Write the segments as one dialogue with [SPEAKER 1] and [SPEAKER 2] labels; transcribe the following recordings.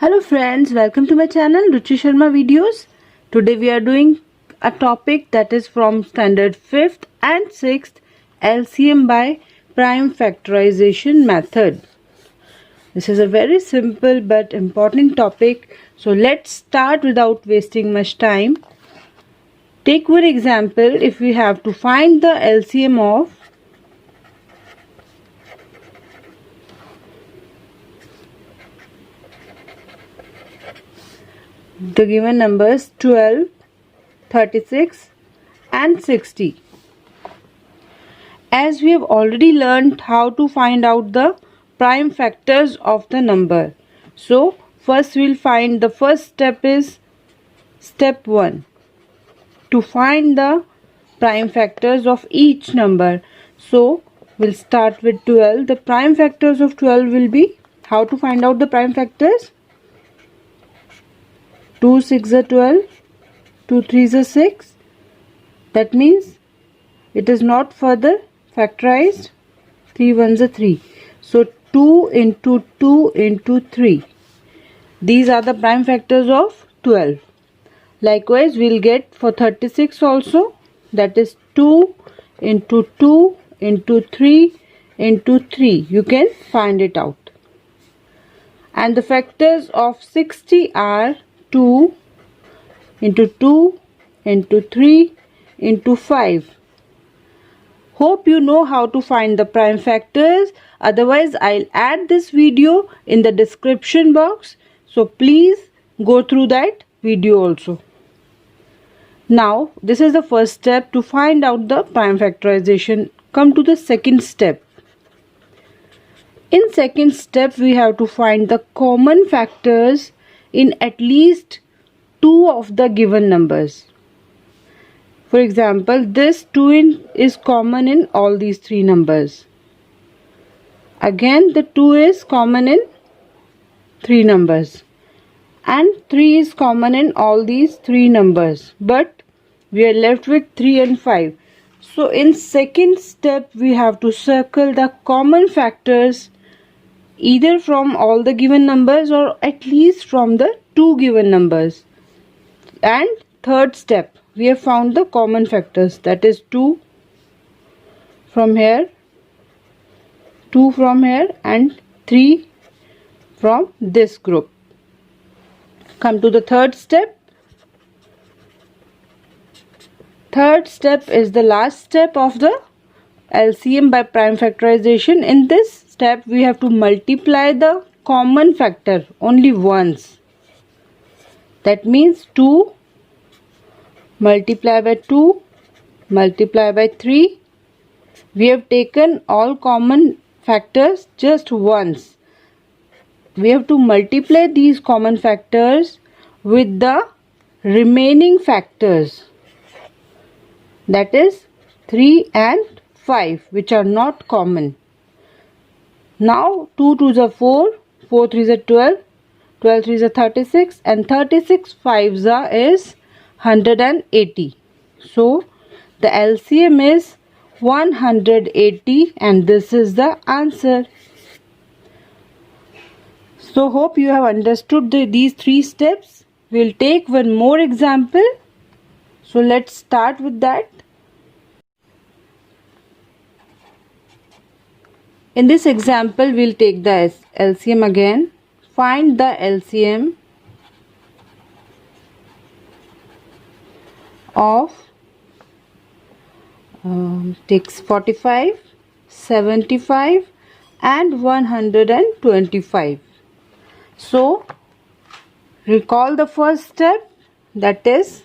[SPEAKER 1] Hello friends, welcome to my channel Ruchi Sharma Videos. Today we are doing a topic that is from standard 5th and 6th LCM by prime factorization method. This is a very simple but important topic. So let's start without wasting much time. Take one example. If we have to find the LCM of the given numbers 12, 36 and 60. As we have already learned how to find out the prime factors of the number. So first we'll find the first step is step 1. To find the prime factors of each number. So we'll start with 12. The prime factors of 12 will be, how to find out the prime factors? 2 6 are 12, 2 3 are 6. That means it is not further factorized. 3 1s are 3. So 2 into 2 into 3. These are the prime factors of 12. Likewise, we'll get for 36 also. That is 2 into 2 into 3 into 3. You can find it out. And the factors of 60 are 2 into 2 into 3 into 5. Hope you know how to find the prime factors. Otherwise, I'll add this video in the description box. So please go through that video also. Now, this is the first step to find out the prime factorization. Come to the second step. In second step, we have to find the common factors in at least 2 of the given numbers. For example, this 2 is common in all these 3 numbers. Again, the 2 is common in 3 numbers. And 3 is common in all these 3 numbers. But we are left with 3 and 5. So in second step, we have to circle the common factors either from all the given numbers or at least from the 2 given numbers. And third step, we have found the common factors, that is 2 from here, 2 from here and 3 from this group. Come to the third step. Third step is the last step of the LCM by prime factorization. In this step, we have to multiply the common factor only once. That means 2 multiply by 2 multiply by 3. We have taken all common factors just once. We have to multiply these common factors with the remaining factors. That is 3 and 5, which are not common. Now 2 2s are 4, 4 3s are 12, 12 3s are 36 and 36 5s are is 180. So the LCM is 180 and this is the answer. So hope you have understood these 3 steps. We'll take one more example. So let's start with that. In this example, we'll take the LCM again. Find the LCM of takes 45, 75 and 125. So recall the first step, that is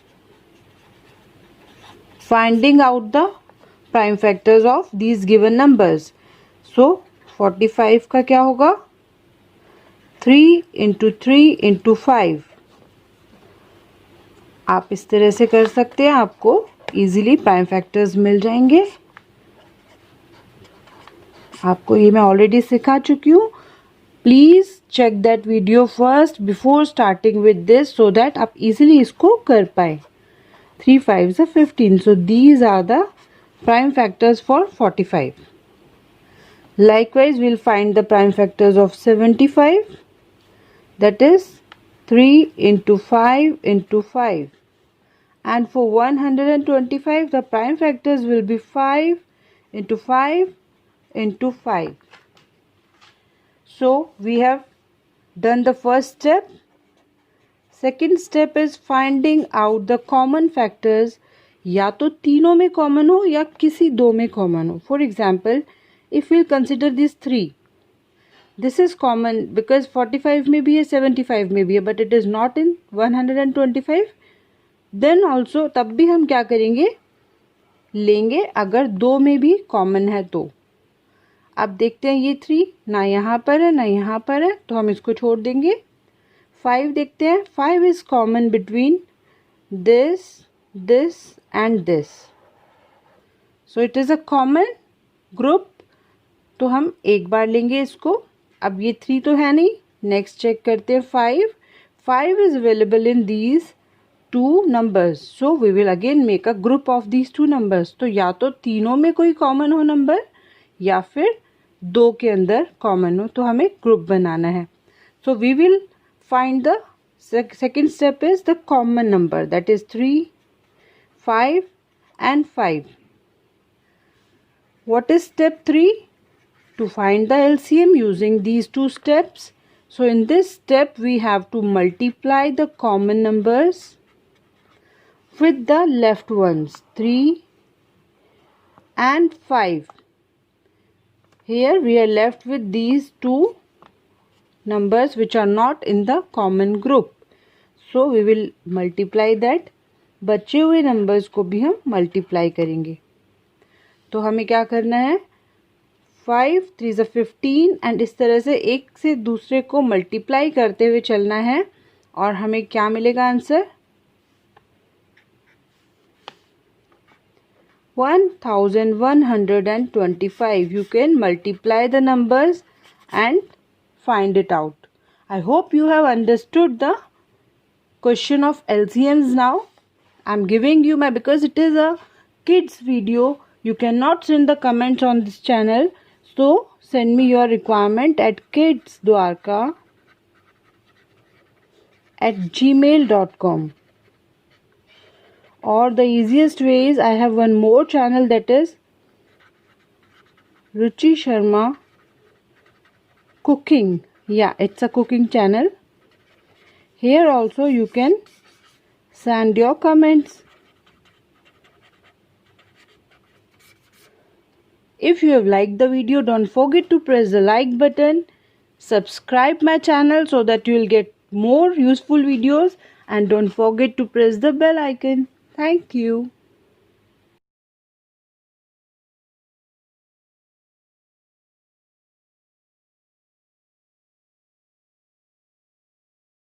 [SPEAKER 1] finding out the prime factors of these given numbers. So 45 का क्या होगा? 3 into 3 into 5. आप इस तरह से कर सकते हैं, आपको इजीली प्राइम फैक्टर्स मिल जाएंगे. आपको ये मैं ऑलरेडी सिखा चुकी हूँ. Please check that video first before starting with this so that आप इजीली इसको कर पाए. 3 5s are 15. So these are the prime factors for 45. Likewise, we'll find the prime factors of 75. That is 3 into 5 into 5. And for 125, the prime factors will be 5 into 5 into 5. So we have done the first step. Second step is finding out the common factors. या तो तीनों में common हो या किसी दो में common हो. For example, if we'll consider these three, this is common because 45 में भी है, 75 में भी है, but it is not in 125. Then also तब भी हम क्या करेंगे, लेंगे अगर दो में भी common है तो. अब देखते हैं ये 3 ना यहाँ पर है ना यहाँ पर है, तो हम इसको छोड़ देंगे. 5 देखते हैं. 5 is common between this, this and this. So it is a common group. तो हम एक बार लेंगे इसको. अब ये 3 तो है नहीं. नेक्स्ट चेक करते हैं 5. 5 is available in these two numbers. So we will again make a group of these two numbers. तो या तो तीनों में कोई कॉमन हो नंबर या फिर दो के अंदर कॉमन हो, तो हमें ग्रुप बनाना है. So we will find the second step is the common number, that is 3, 5 and 5. What is step 3? To find the LCM using these two steps. So in this step we have to multiply the common numbers with the left ones, 3 and 5. Here we are left with these two numbers which are not in the common group. So we will multiply that. बचे हुए numbers को भी हम multiply करेंगे. तो हमें क्या करना है, 5 3 is 15 and इस तरह से एक से दूसरे को multiply करते हुए चलना है. और हमें क्या मिलेगा answer, 1125. You can multiply the numbers and find it out. I hope you have understood the question of LCMs now. I'm giving you because it is a kids video. You cannot send the comments on this channel. So send me your requirement at kidsdwarka@gmail.com. Or the easiest way is I have one more channel, that is Ruchi Sharma Cooking. Yeah, it's a cooking channel. Here also you can send your comments. If you have liked the video, don't forget to press the like button. Subscribe my channel so that you will get more useful videos, and don't forget to press the bell icon. Thank you.